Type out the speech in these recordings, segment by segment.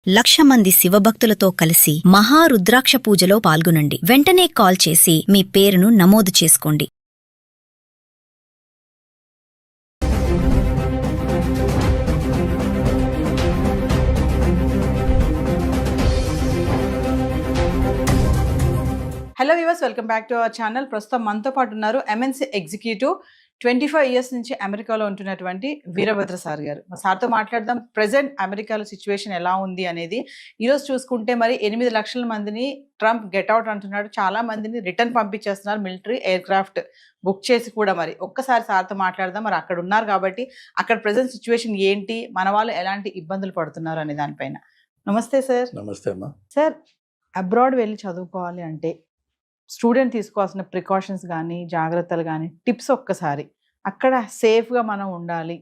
1,00,000 మంది శివభక్తులతో కలిసి మహారుద్రాక్ష పూజలో పాల్గొనండి. వెంటనే కాల్ చేసి మీ పేరును నమోదు చేసుకోండి. Hello viewers, welcome back to our channel. ప్రస్తుతం మనతో పాటు ఉన్నారు ఎంఎన్సీ ఎగ్జిక్యూటివ్, 25 ఇయర్స్ నుంచి అమెరికాలో ఉంటున్నటువంటి వీరభద్ర సార్ గారు. సార్తో మాట్లాడదాం. ప్రెసెంట్ అమెరికాలో సిచ్యువేషన్ ఎలా ఉంది అనేది. ఈరోజు చూసుకుంటే మరి 8 లక్షల మందిని ట్రంప్ గెట్అవుట్ అంటున్నాడు. చాలా మందిని రిటర్న్ పంపించేస్తున్నారు, మిలిటరీ ఎయిర్ క్రాఫ్ట్ బుక్ చేసి కూడా. మరి ఒక్కసారి సార్తో మాట్లాడదాం. మరి అక్కడ ఉన్నారు కాబట్టి అక్కడ ప్రెసెంట్ సిచ్యువేషన్ ఏంటి, మన వాళ్ళు ఎలాంటి ఇబ్బందులు పడుతున్నారు అనే దానిపైన. నమస్తే సార్. నమస్తే అమ్మా. సార్, అబ్రాడ్ వెళ్ళి చదువుకోవాలి అంటే స్టూడెంట్ తీసుకోవాల్సిన ప్రికాషన్స్ కానీ, జాగ్రత్తలు కానీ, టిప్స్ ఒక్కసారి అక్కడ సేఫ్గా మనం ఉండాలి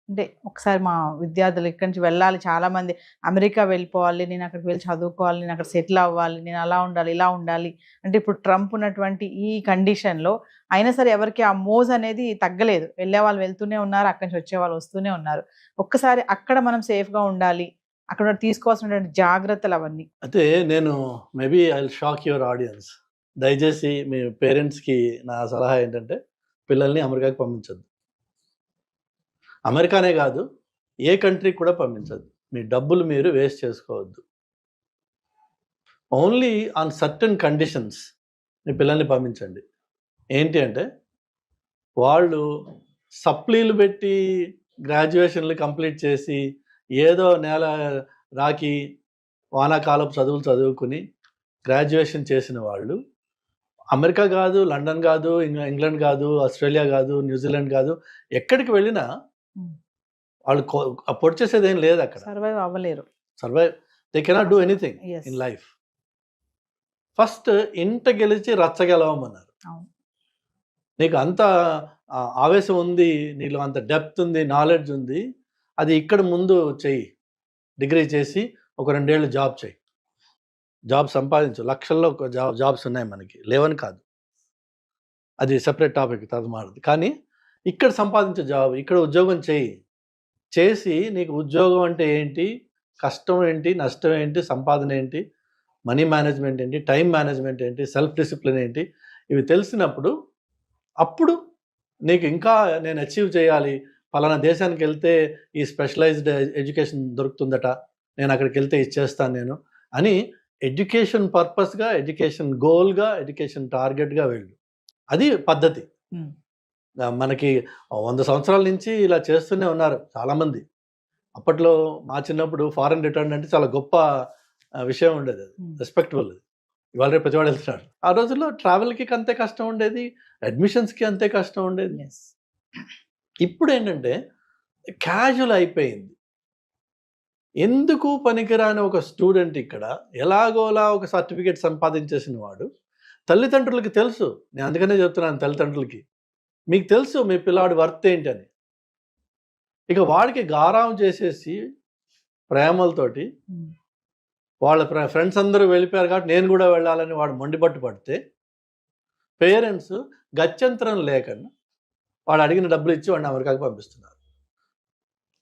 అంటే, ఒకసారి మా విద్యార్థులు ఇక్కడి నుంచి వెళ్ళాలి, చాలామంది అమెరికా వెళ్ళిపోవాలి, నేను అక్కడికి వెళ్ళి చదువుకోవాలి, నేను అక్కడ సెటిల్ అవ్వాలి, నేను అలా ఉండాలి, ఇలా ఉండాలి అంటే, ఇప్పుడు ట్రంప్ ఉన్నటువంటి ఈ కండిషన్లో అయినా సరే ఎవరికి ఆ మోజ్ అనేది తగ్గలేదు. వెళ్ళే వాళ్ళు వెళ్తూనే ఉన్నారు, అక్కడి నుంచి వచ్చే వాళ్ళు వస్తూనే ఉన్నారు. ఒక్కసారి అక్కడ మనం సేఫ్గా ఉండాలి, అక్కడ తీసుకోవాల్సినటువంటి జాగ్రత్తలు అవన్నీ. అయితే నేను maybe I will shock your audience. దయచేసి మీ పేరెంట్స్కి నా సలహా ఏంటంటే, పిల్లల్ని అమెరికాకి పంపించద్దు. అమెరికానే కాదు, ఏ కంట్రీకి కూడా పంపించద్దు. మీ డబ్బులు మీరు వేస్ట్ చేసుకోవద్దు. ఓన్లీ ఆన్ సర్టన్ కండిషన్స్ మీ పిల్లల్ని పంపించండి. ఏంటి అంటే, వాళ్ళు సప్లీలు పెట్టి గ్రాడ్యుయేషన్లు కంప్లీట్ చేసి ఏదో నెల రాకి వానాకాలపు చదువులు చదువుకుని గ్రాడ్యుయేషన్ చేసిన వాళ్ళు అమెరికా కాదు, లండన్ కాదు, ఇంగ్లాండ్ కాదు, ఆస్ట్రేలియా కాదు, న్యూజిలాండ్ కాదు, ఎక్కడికి వెళ్ళినా వాళ్ళు పొడి చేసేది ఏం లేదు. అక్కడ సర్వైవ్ అవ్వలేరు. They cannot do anything in life. First ఇంట గెలిచి రచ్చ గెలవమన్నారు. నీకు అంత ఆవేశం ఉంది, నీలో అంత డెప్త్ ఉంది, నాలెడ్జ్ ఉంది, అది ఇక్కడ ముందు చెయ్యి. డిగ్రీ చేసి ఒక 2 ఏళ్ళు జాబ్ చేయి, జాబ్ సంపాదించు. లక్షల్లో జాబ్స్ ఉన్నాయి మనకి, లేవని కాదు, అది సెపరేట్ టాపిక్, తర్వాత మాట్లాడదు. కానీ ఇక్కడ సంపాదించే జాబ్, ఇక్కడ ఉద్యోగం చేసి నీకు ఉద్యోగం అంటే ఏంటి, కష్టం ఏంటి, నష్టం ఏంటి, సంపాదన ఏంటి, మనీ మేనేజ్మెంట్ ఏంటి, టైం మేనేజ్మెంట్ ఏంటి, సెల్ఫ్ డిసిప్లిన్ ఏంటి, ఇవి తెలిసినప్పుడు అప్పుడు నీకు ఇంకా నేను అచీవ్ చేయాలి, పలానా దేశానికి వెళ్తే ఈ స్పెషలైజ్డ్ ఎడ్యుకేషన్ దొరుకుతుందట, నేను అక్కడికి వెళ్తే ఇచ్చేస్తాను నేను అని ఎడ్యుకేషన్ పర్పస్గా, ఎడ్యుకేషన్ గోల్గా, ఎడ్యుకేషన్ టార్గెట్గా వెళ్ళు. అది పద్ధతి. మనకి 100 సంవత్సరాల నుంచి ఇలా చేస్తూనే ఉన్నారు చాలామంది. అప్పట్లో మా చిన్నప్పుడు ఫారెన్ రిటర్న్ అంటే చాలా గొప్ప విషయం ఉండేది, అది రెస్పెక్టబుల్. ఇవాళ రేపు ప్రతివాడు వెళ్తున్నాడు. ఆ రోజుల్లో ట్రావెల్కి అంతే కష్టం ఉండేది, అడ్మిషన్స్కి అంతే కష్టం ఉండేది. ఇప్పుడు ఏంటంటే క్యాజువల్ అయిపోయింది. ఎందుకు పనికిరాని ఒక స్టూడెంట్ ఇక్కడ ఎలాగోలా ఒక సర్టిఫికేట్ సంపాదించేసిన వాడు, తల్లిదండ్రులకి తెలుసు. నేను అందుకనే చెప్తున్నాను, తల్లిదండ్రులకి మీకు తెలుసు మీ పిల్లాడి వర్త్ ఏంటని. ఇక వాడికి గారాం చేసేసి ప్రేమలతోటి వాళ్ళ ఫ్రెండ్స్ అందరూ వెళ్ళిపోయారు కాబట్టి నేను కూడా వెళ్ళాలని వాడు మొండిపట్టు పడితే, పేరెంట్స్ గత్యంతరం లేకుండా వాడు అడిగిన డబ్బులు ఇచ్చి వాడిని అమెరికాకి పంపిస్తున్నారు.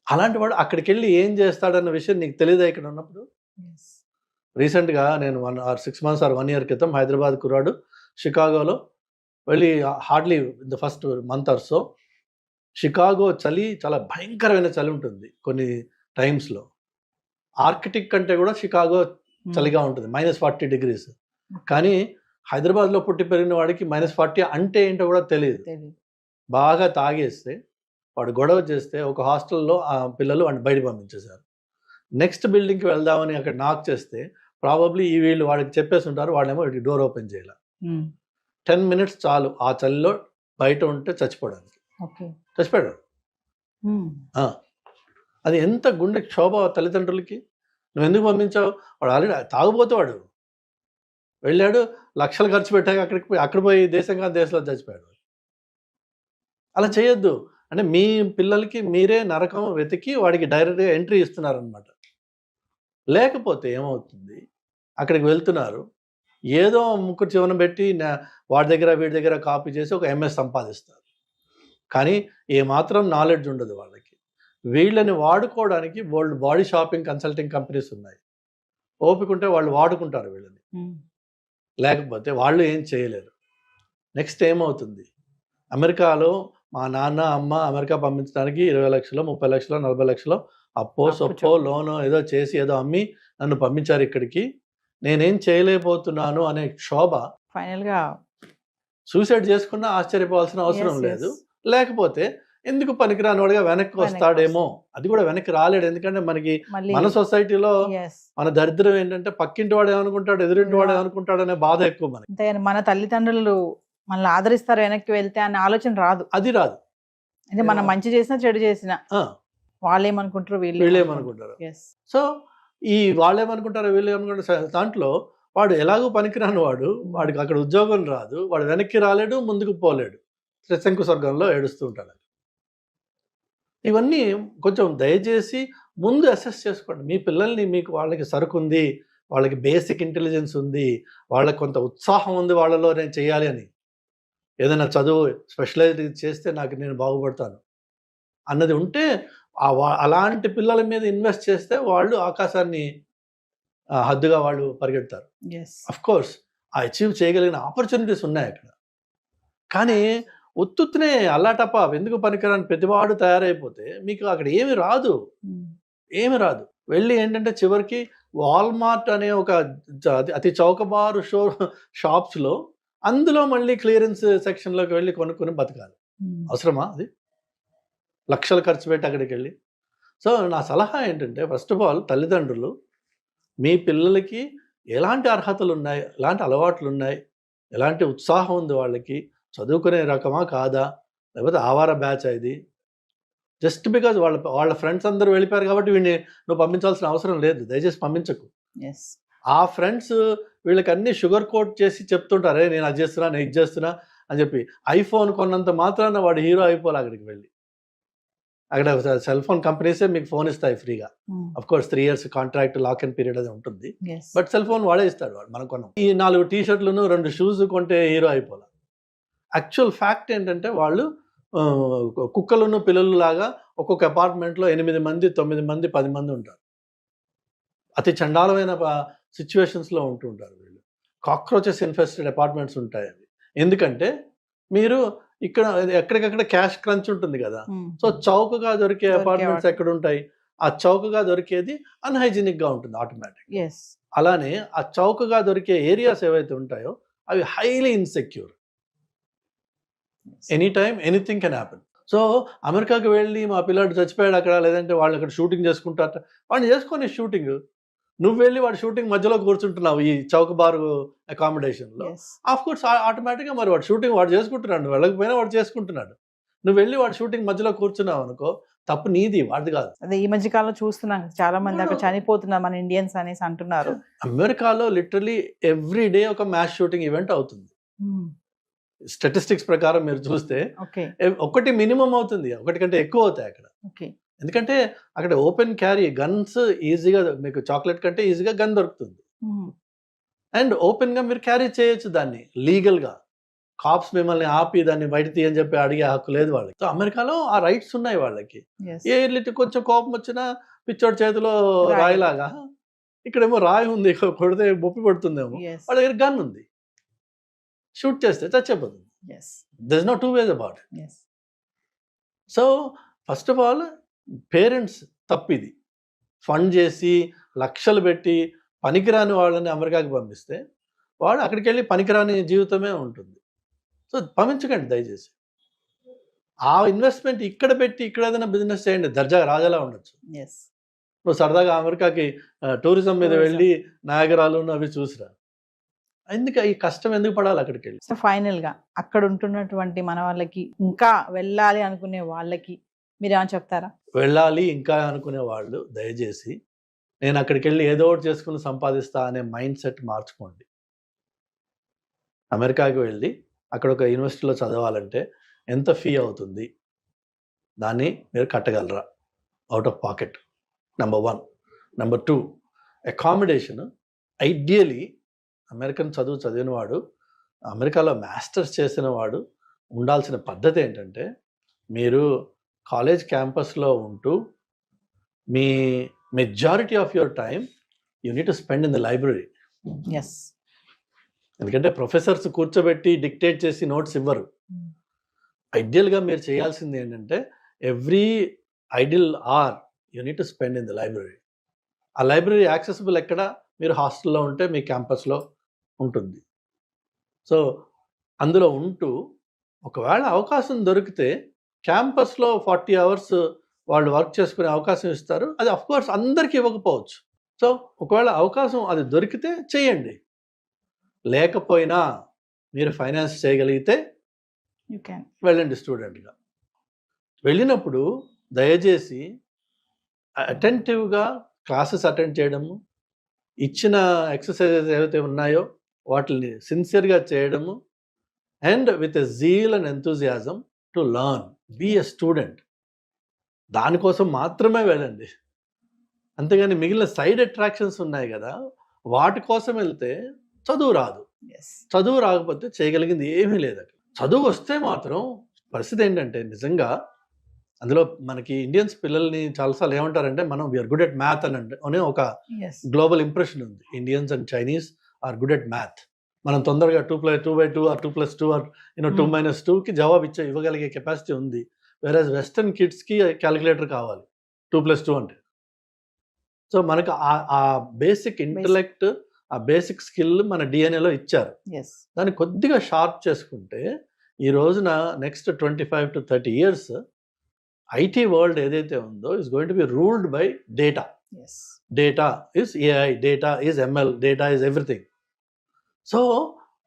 అలాంటి వాడు అక్కడికి వెళ్ళి ఏం చేస్తాడన్న విషయం నీకు తెలియదు ఇక్కడ ఉన్నప్పుడు. రీసెంట్గా నేను 6 months or 1 year క్రితం హైదరాబాద్ కుర్రాడు షికాగోలో వెళ్ళి, hardly the first month or so, Chicago చలి చాలా భయంకరమైన చలి ఉంటుంది కొన్ని టైమ్స్లో. ఆర్కిటిక్ కంటే కూడా షికాగో చలిగా ఉంటుంది, -40 degrees. కానీ హైదరాబాద్లో పుట్టి పెరిగిన వాడికి -40 అంటే ఏంటో కూడా తెలియదు. బాగా తాగేస్తే వాడు గొడవ చేస్తే ఒక హాస్టల్లో ఆ పిల్లలు వాడిని బయట పంపించేశారు. నెక్స్ట్ బిల్డింగ్కి వెళ్దామని అక్కడ నాక్ చేస్తే ప్రాబబ్లీ ఈ వీళ్ళు వాడికి చెప్పేసి ఉంటారు, వాళ్ళేమో వీడికి డోర్ ఓపెన్ చేయాలి. 10 minutes చాలు ఆ చలిలో బయట ఉంటే చచ్చిపోవడానికి. చచ్చిపోయాడు. అది ఎంత గుండె క్షోభ తల్లిదండ్రులకి. నువ్వు ఎందుకు పంపించావు? వాడు ఆల్రెడీ తాగుపోతే వాడు వెళ్ళాడు, లక్షలు ఖర్చు పెట్టాక అక్కడ పోయి దేశంగా దేశంలో చచ్చిపోయాడు. అలా చేయొద్దు. అంటే మీ పిల్లలకి మీరే నరకం వెతికి వాడికి డైరెక్ట్గా ఎంట్రీ ఇస్తున్నారనమాట. లేకపోతే ఏమవుతుంది, అక్కడికి వెళ్తున్నారు, ఏదో ముగ్గురు చివరన పెట్టి వాడి దగ్గర వీడి దగ్గర కాపీ చేసి ఒక MS సంపాదిస్తారు. కానీ ఏమాత్రం నాలెడ్జ్ ఉండదు వాళ్ళకి. వీళ్ళని వాడుకోవడానికి world body shopping consulting companies ఉన్నాయి. ఓపిక ఉంటే వాళ్ళు వాడుకుంటారు వీళ్ళని, లేకపోతే వాళ్ళు ఏం చేయలేరు. నెక్స్ట్ ఏమవుతుంది, అమెరికాలో మా నాన్న అమ్మ అమెరికా పంపించడానికి 20 లక్షలు 30 లక్షలు 40 లక్షలు అప్పో సొప్పో లోనో ఏదో చేసి ఏదో అమ్మి నన్ను పంపించారు ఇక్కడికి, నేనేం చేయలేకపోతున్నాను అనే క్షోభ, ఫైనల్ గా సూసైడ్ చేసుకున్నా ఆశ్చర్యపోవాల్సిన అవసరం లేదు. లేకపోతే ఎందుకు పనికిరానివాడుగా వెనక్కి వస్తాడేమో, అది కూడా వెనక్కి రాలేడు. ఎందుకంటే మనకి మన సొసైటీలో మన దరిద్రం ఏంటంటే పక్కింటి వాడు ఏమనుకుంటాడు, ఎదురింటి వాడు ఏమనుకుంటాడు అనే బాధ ఎక్కువ మనకి. మన తల్లిదండ్రులు మనల్ని ఆదరిస్తారు వెనక్కి వెళ్తే అనే ఆలోచన రాదు. అది రాదు. అంటే మనం మంచి చేసినా చెడు చేసినా వాళ్ళు ఏమనుకుంటారు వీళ్ళు ఏమనుకుంటారు. సో ఈ వాళ్ళు ఏమనుకుంటారు వీళ్ళు ఏమనుకుంటారు దాంట్లో వాడు ఎలాగో పనికిరాని వాడు, వాడికి అక్కడ ఉద్యోగం రాదు, వాడు వెనక్కి రాలేడు, ముందుకు పోలేడు, శంకు స్వర్గంలో ఏడుస్తూ ఉంటాడు. ఇవన్నీ కొంచెం దయచేసి ముందు అసెస్ చేసుకోండి. మీ పిల్లల్ని, మీకు వాళ్ళకి సరుకు ఉంది, వాళ్ళకి బేసిక్ ఇంటెలిజెన్స్ ఉంది, వాళ్ళకి కొంత ఉత్సాహం ఉంది వాళ్ళలో నేను చేయాలి అని, ఏదైనా చదువు స్పెషలైజ్ చేస్తే నేను బాగుపడతాను అన్నది ఉంటే అలాంటి పిల్లల మీద ఇన్వెస్ట్ చేస్తే వాళ్ళు ఆకాశాన్ని హద్దుగా వాళ్ళు పరిగెడతారు. అఫ్ కోర్స్ ఆ అచీవ్ చేయగలిగిన ఆపర్చునిటీస్ ఉన్నాయి అక్కడ. కానీ ఉత్తునే అల్లాటప్ప ఎందుకు పనికిరాని ప్రతివాడు తయారైపోతే మీకు అక్కడ ఏమి రాదు. వెళ్ళి ఏంటంటే చివరికి వాల్మార్ట్ అనే ఒక అతి చౌకబారు షాప్స్లో అందులో మళ్ళీ క్లియరెన్స్ సెక్షన్లోకి వెళ్ళి కొనుక్కొని బతకాలి. అవసరమా? అది లక్షలు ఖర్చు పెట్టి అక్కడికి వెళ్ళి. సో నా సలహా ఏంటంటే, ఫస్ట్ ఆఫ్ ఆల్ తల్లిదండ్రులు మీ పిల్లలకి ఎలాంటి అర్హతలు ఉన్నాయి, ఎలాంటి అలవాట్లు ఉన్నాయి, ఎలాంటి ఉత్సాహం ఉంది, వాళ్ళకి చదువుకునే రకమా కాదా, లేకపోతే ఆవార బ్యాచ్ ఇది, జస్ట్ బికాజ్ వాళ్ళ ఫ్రెండ్స్ అందరూ వెళ్ళిపోయారు కాబట్టి వీడిని నువ్వు పంపించాల్సిన అవసరం లేదు, దయచేసి పంపించకు. ఆ ఫ్రెండ్స్ వీళ్ళకి అన్ని షుగర్ కోట్ చేసి చెప్తుంటారే, నేను అది చేస్తున్నా, నేను ఇది చేస్తున్నా అని చెప్పి. ఐఫోన్ కొన్నంత మాత్రాన వాడు హీరో అయిపోవాలి అక్కడికి వెళ్ళి. అక్కడ సెల్ ఫోన్ కంపెనీసే మీకు ఫోన్ ఇస్తాయి ఫ్రీగా. Of course 3 years contract, lock in period అది ఉంటుంది, బట్ సెల్ ఫోన్ వాడే ఇస్తాడు వాడు. మనం కొన్నాం ఈ 4 టీ-షర్ట్లను 2 షూస్ కొంటే హీరో అయిపోవాలి. యాక్చువల్ ఫ్యాక్ట్ ఏంటంటే వాళ్ళు కుక్కలను పిల్లలు లాగా ఒక్కొక్క అపార్ట్మెంట్లో 8 మంది 9 మంది 10 మంది ఉంటారు. అతి చండాలమైన సిచ్యువేషన్స్లో ఉంటూ ఉంటారు వీళ్ళు. కాక్రోచెస్ ఇన్ఫెస్టెడ్ అపార్ట్మెంట్స్ ఉంటాయి అవి. ఎందుకంటే మీరు ఇక్కడ ఎక్కడికక్కడ క్యాష్ క్రంచ్ ఉంటుంది కదా, సో చౌకగా దొరికే అపార్ట్మెంట్స్ ఎక్కడ ఉంటాయి, ఆ చౌకగా దొరికేది అన్హైజీనిక్ గా ఉంటుంది ఆటోమేటిక్. అలానే ఆ చౌకగా దొరికే ఏరియాస్ ఏవైతే ఉంటాయో అవి highly insecure. Any time anything can happen. So అమెరికాకి వెళ్ళి మా పిల్లాడు చచ్చిపోయాడు అక్కడ, లేదంటే వాళ్ళు అక్కడ షూటింగ్ చేసుకుంటారట, వాడిని చేసుకొని షూటింగ్, నువ్వు వెళ్ళి వాడు షూటింగ్ మధ్యలో కూర్చుంటున్నావు ఈ చౌకబారు అకామిడేషన్లో. ఆఫ్ కోర్స్ ఆటోమేటిక్గా మరి వాడు షూటింగ్ వాడు చేసుకుంటున్నాడు, నువ్వు వెళ్ళకపోయినా వాడు చేసుకుంటున్నాడు. నువ్వు వెళ్ళి వాడు షూటింగ్ మధ్యలో కూర్చున్నావు అనుకో, తప్పు నీది, వాడిది కాదు. అదే ఈ మధ్య కాలంలో చూస్తున్నాం చాలా మంది అక్కడ చనిపోతున్నారు మన ఇండియన్స్ అనేసి అంటున్నారు. అమెరికాలో లిటరలీ ఎవ్రీ డే ఒక మ్యాస్ షూటింగ్ ఈవెంట్ అవుతుంది. స్టాటిస్టిక్స్ ప్రకారం మీరు చూస్తే ఒకటి మినిమం అవుతుంది, ఒకటి కంటే ఎక్కువ అవుతాయి అక్కడ. ఎందుకంటే అక్కడ ఓపెన్ క్యారీ గన్స్ ఈజీగా, మీకు చాక్లెట్ కంటే ఈజీగా గన్ దొరుకుతుంది, అండ్ ఓపెన్ గా మీరు క్యారీ చేయొచ్చు దాన్ని లీగల్గా. కాప్స్ మిమ్మల్ని ఆపి దాన్ని బయట తీయని చెప్పి అడిగే హక్కు లేదు వాళ్ళకి. సో అమెరికాలో ఆ రైట్స్ ఉన్నాయి వాళ్ళకి. ఏ కొంచెం కోపం వచ్చినా పిచ్చోడి చేతిలో రాయిలాగా, ఇక్కడేమో రాయి ఉంది, కొడితే బొప్పి పడుతుందేమో, వాళ్ళ దగ్గర గన్ ఉంది, షూట్ చేస్తే చచ్చిపోతుంది. There is no two ways about it. So first of all parents తప్పిది, ఫండ్ చేసి లక్షలు పెట్టి పనికిరాని వాళ్ళని అమెరికాకి పంపిస్తే వాడు అక్కడికి వెళ్ళి పనికిరాని జీవితమే ఉంటుంది. సో పంపించకండి దయచేసి. ఆ ఇన్వెస్ట్మెంట్ ఇక్కడ పెట్టి ఇక్కడ ఏదైనా బిజినెస్ చేయండి, దర్జాగా రాజాలా ఉండొచ్చు. నువ్వు సరదాగా అమెరికాకి టూరిజం మీద వెళ్ళి నయాగరాలు అవి చూసిరా, ఎందుకు ఈ కష్టం ఎందుకు పడాలి అక్కడికి వెళ్ళి. సో ఫైనల్ గా అక్కడ ఉంటున్నటువంటి మన వాళ్ళకి, ఇంకా వెళ్ళాలి అనుకునే వాళ్ళకి మీరేమని చెప్తారా? వెళ్ళాలి ఇంకా అనుకునే వాళ్ళు దయచేసి నేను అక్కడికి వెళ్ళి ఏదో ఒకటి చేసుకుని సంపాదిస్తా అనే మైండ్ సెట్ మార్చుకోండి. అమెరికాకి వెళ్ళి అక్కడ ఒక యూనివర్సిటీలో చదవాలంటే ఎంత ఫీ అవుతుంది, దాన్ని మీరు కట్టగలరా out of pocket, number 1. Number 2, accommodation. Ideally American చదువు చదివిన వాడు, అమెరికాలో మాస్టర్స్ చేసిన వాడు ఉండాల్సిన పద్ధతి ఏంటంటే, మీరు కాలేజ్ క్యాంపస్లో ఉంటూ మీ majority of your time you need to spend in the library. Yes. ఎందుకంటే ప్రొఫెసర్స్ కూర్చోబెట్టి డిక్టేట్ చేసి నోట్స్ ఇవ్వరు. ఐడియల్గా మీరు చేయాల్సింది ఏంటంటే every ideal are you need to spend in the library. ఆ లైబ్రరీ యాక్సెసిబుల్ ఎక్కడ? మీరు హాస్టల్లో ఉంటే మీ క్యాంపస్లో ఉంటుంది. సో అందులో ఉంటూ ఒకవేళ అవకాశం దొరికితే క్యాంపస్లో 40 hours వాళ్ళు వర్క్ చేసుకునే అవకాశం ఇస్తారు. అది అఫ్కోర్స్ అందరికీ ఇవ్వకపోవచ్చు. సో ఒకవేళ అవకాశం అది దొరికితే చేయండి. లేకపోయినా మీరు ఫైనాన్స్ చేయగలిగితే యూ క్యాన్ వెళ్ళండి స్టూడెంట్గా. వెళ్ళినప్పుడు దయచేసి అటెంటివ్గా క్లాసెస్ అటెండ్ చేయడము, ఇచ్చిన ఎక్సర్సైజెస్ ఏవైతే ఉన్నాయో వాటిని సిన్సియర్గా చేయడము, and with a zeal and enthusiasm to learn, be a student. దానికోసం మాత్రమే వెళ్ళండి. అంతేగాని మిగిలిన సైడ్ అట్రాక్షన్స్ ఉన్నాయి కదా, వాటి కోసం వెళ్తే చదువు రాదు. చదువు రాకపోతే చేయగలిగింది ఏమీ లేదు అక్కడ. చదువు వస్తే మాత్రం పరిస్థితి ఏంటంటే నిజంగా అందులో మనకి ఇండియన్స్ పిల్లల్ని చాలాసార్లు ఏమంటారంటే మనం వీఆర్ గుడ్ ఎట్ మ్యాథ్ అనే ఒక గ్లోబల్ ఇంప్రెషన్ ఉంది. Indians and Chinese are good at math. మనం తొందరగా 2+2 ఆర్ 2+2 ఆర్ 2-2కి జవాబు ఇవ్వగలిగే కెపాసిటీ ఉంది. వేరేజ్ వెస్టర్న్ కిడ్స్కి క్యాలిక్యులేటర్ కావాలి 2+2 అంటే. సో మనకు ఆ బేసిక్ ఇంటలెక్ట్, ఆ బేసిక్ స్కిల్ మన డిఎన్ఏలో ఇచ్చారు. దాన్ని కొద్దిగా షార్ప్ చేసుకుంటే ఈ రోజున next 25 to 30 years IT world ఏదైతే ఉందో is going to be ruled by data. Data is AI, data is ML, data is everything. So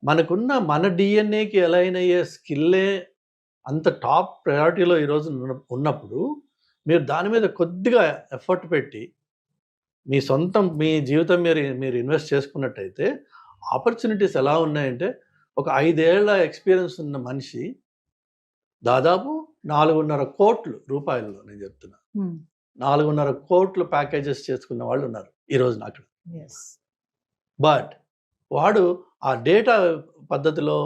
మనకున్న మన డిఎన్ఏకి అలైన్ అయ్యే స్కిల్లే అంత టాప్ ప్రయారిటీలో ఈరోజు ఉన్నప్పుడు మీరు దాని మీద కొద్దిగా ఎఫర్ట్ పెట్టి మీ జీవితం మీరు ఇన్వెస్ట్ చేసుకున్నట్టయితే ఆపర్చునిటీస్ ఎలా ఉన్నాయంటే ఒక 5 ఏళ్ల ఎక్స్పీరియన్స్ ఉన్న మనిషి దాదాపు 4.5 కోట్ల రూపాయల్లో, నేను చెప్తున్నా 4.5 కోట్ల ప్యాకేజెస్ చేసుకున్న వాళ్ళు ఉన్నారు ఈ రోజున అక్కడ. బట్ వాడు ఆ డేటా పద్ధతిలో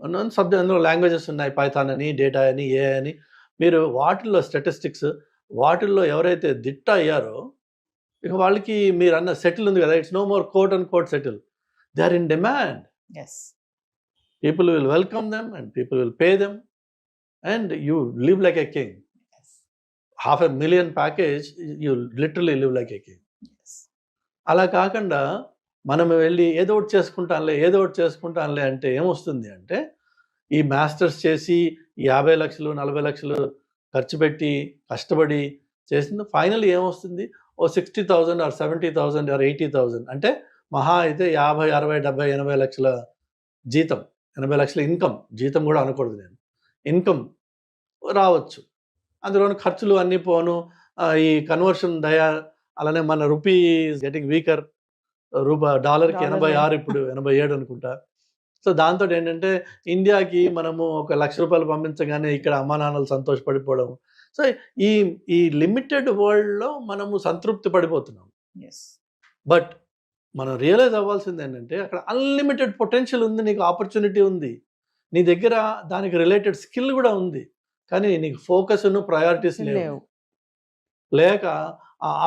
అందులో లాంగ్వేజెస్ ఉన్నాయి, పైథాన్ అని, డేటా అని, ఏ అని. మీరు వాటిల్లో స్టాటిస్టిక్స్, వాటిల్లో ఎవరైతే దిట్ట అయ్యారో ఇక వాళ్ళకి మీరు అన్న సెటిల్ ఉంది కదా, it's no more quote and quote settle. They are in demand. People will welcome them and people will pay them and you live like a king. 500,000 package, you literally live like a king. అలా కాకుండా మనం వెళ్ళి ఏదో ఒకటి చేసుకుంటానులే అంటే ఏమొస్తుంది అంటే ఈ మాస్టర్స్ చేసి 50 లక్షలు 40 లక్షలు ఖర్చు పెట్టి కష్టపడి చేసింది ఫైనల్ ఏమొస్తుంది? 60,000 or 70,000 or 80,000 అంటే మహా అయితే 50, 60, 70, 80 లక్షల జీతం, 80 లక్షల ఇన్కమ్, జీతం కూడా అనకూడదు నేను, ఇన్కమ్ రావచ్చు. అందులోని ఖర్చులు అన్నీ పోను, ఈ కన్వర్షన్ అలానే మన రూపీ గెటింగ్ వీకర్, డాలర్కి 86 ఇప్పుడు 87 అనుకుంటా. సో దాంతో ఏంటంటే ఇండియాకి మనము ₹1,00,000 పంపించగానే ఇక్కడ అమ్మా నాన్నలు సంతోషపడిపోవడం. సో ఈ లిమిటెడ్ వరల్డ్లో మనము సంతృప్తి పడిపోతున్నాం. బట్ మనం రియలైజ్ అవ్వాల్సింది ఏంటంటే అక్కడ అన్లిమిటెడ్ పొటెన్షియల్ ఉంది, నీకు ఆపర్చునిటీ ఉంది, నీ దగ్గర దానికి రిలేటెడ్ స్కిల్ కూడా ఉంది. కానీ నీకు ఫోకస్, ప్రయారిటీస్ లేక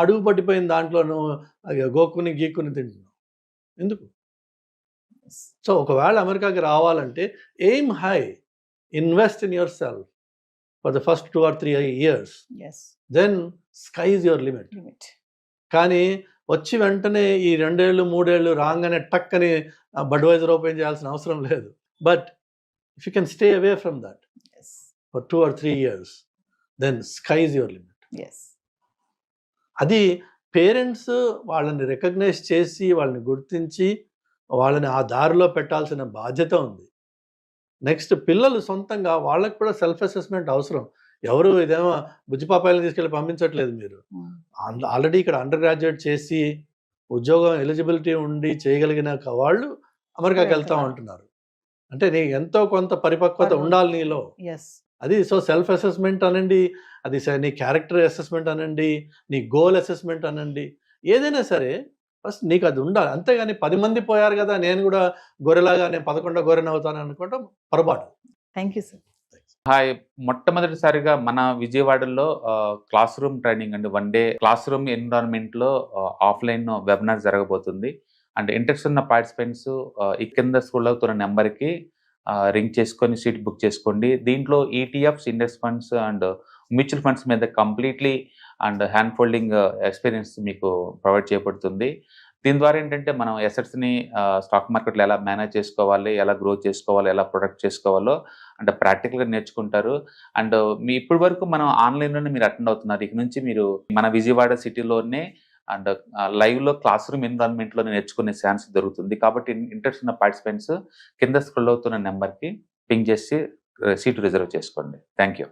అడుగు పట్టిపోయిన దాంట్లోనూ గోక్కుని గీక్కుని తింటున్నావు. ఎందుకు? సో ఒకవేళ అమెరికాకి రావాలంటే aim high, invest in yourself for the first 2 or 3 years, then sky is your limit. కానీ వచ్చి వెంటనే ఈ 2 ఏళ్ళు 3 ఏళ్ళు రాగానే టక్ అని బడ్వైజర్ ఓపెన్ చేయాల్సిన అవసరం లేదు. But if you can stay away from that for 2 or 3 years, then sky is your limit. అది పేరెంట్స్ వాళ్ళని రికగ్నైజ్ చేసి, వాళ్ళని గుర్తించి, వాళ్ళని ఆ దారిలో పెట్టాల్సిన బాధ్యత ఉంది. నెక్స్ట్ పిల్లలు సొంతంగా వాళ్ళకి కూడా సెల్ఫ్ అసెస్మెంట్ అవసరం. ఎవరు ఇదేమో బుజ్జిపాపాయలను తీసుకెళ్ళి పంపించట్లేదు. మీరు ఆల్రెడీ ఇక్కడ అండర్ గ్రాడ్యుయేట్ చేసి ఉద్యోగం ఎలిజిబిలిటీ ఉండి చేయగలిగిన వాళ్ళు అమెరికాకి వెళ్తా ఉంటున్నారు. అంటే నీకు ఎంతో కొంత పరిపక్వత ఉండాలి నీలో. అది సో సెల్ఫ్ అసెస్మెంట్ అనండి, అది నీ క్యారెక్టర్ అసెస్మెంట్ అనండి, నీ గోల్ అసెస్మెంట్ అనండి, ఏదైనా సరే ఫస్ట్ నీకు అది ఉండాలి. అంతేగాని 10 మంది పోయారు కదా నేను కూడా గొర్రెలాగా నేను 11వ గొర్రెని అవుతాను అనుకోవడం పొరపాటు. Thank you sir. హాయ్, మొట్టమొదటిసారిగా మన విజయవాడలో క్లాస్ రూమ్ ట్రైనింగ్ అండి, 1 డే క్లాస్ రూమ్ ఎన్విరాన్మెంట్లో ఆఫ్లైన్ వెబినార్ జరగబోతుంది. అండ్ ఇంట్రెస్ట్ ఉన్న పార్టిసిపెంట్స్ ఈ కింద స్క్రోల్ అవుతున్న నెంబర్కి రింగ్ చేసుకొని సీట్ బుక్ చేసుకోండి. దీంట్లో ETFs, index funds and mutual funds మీద completely and hand folding experience మీకు ప్రొవైడ్ చేయబడుతుంది. దీని ద్వారా ఏంటంటే మనం ఎసెట్స్ని స్టాక్ మార్కెట్లో ఎలా మేనేజ్ చేసుకోవాలి, ఎలా గ్రో చేసుకోవాలి, ఎలా ప్రొటెక్ట్ చేసుకోవాలో అంటే ప్రాక్టికల్గా నేర్చుకుంటారు. అండ్ మీ ఇప్పటి వరకు మనం ఆన్లైన్లోనే మీరు అటెండ్ అవుతున్నారు. ఇక నుంచి మీరు మన విజయవాడ సిటీలోనే అండ్ లైవ్లో క్లాస్ రూమ్ ఎన్విరాన్మెంట్లో నేర్చుకునే ఛాన్స్ దొరుకుతుంది. కాబట్టి ఇంట్రెస్ట్ ఉన్న పార్టిసిపెంట్స్ కింద స్క్రోల్ అవుతున్న నెంబర్కి పింగ్ చేసి సీటు రిజర్వ్ చేసుకోండి. Thank you.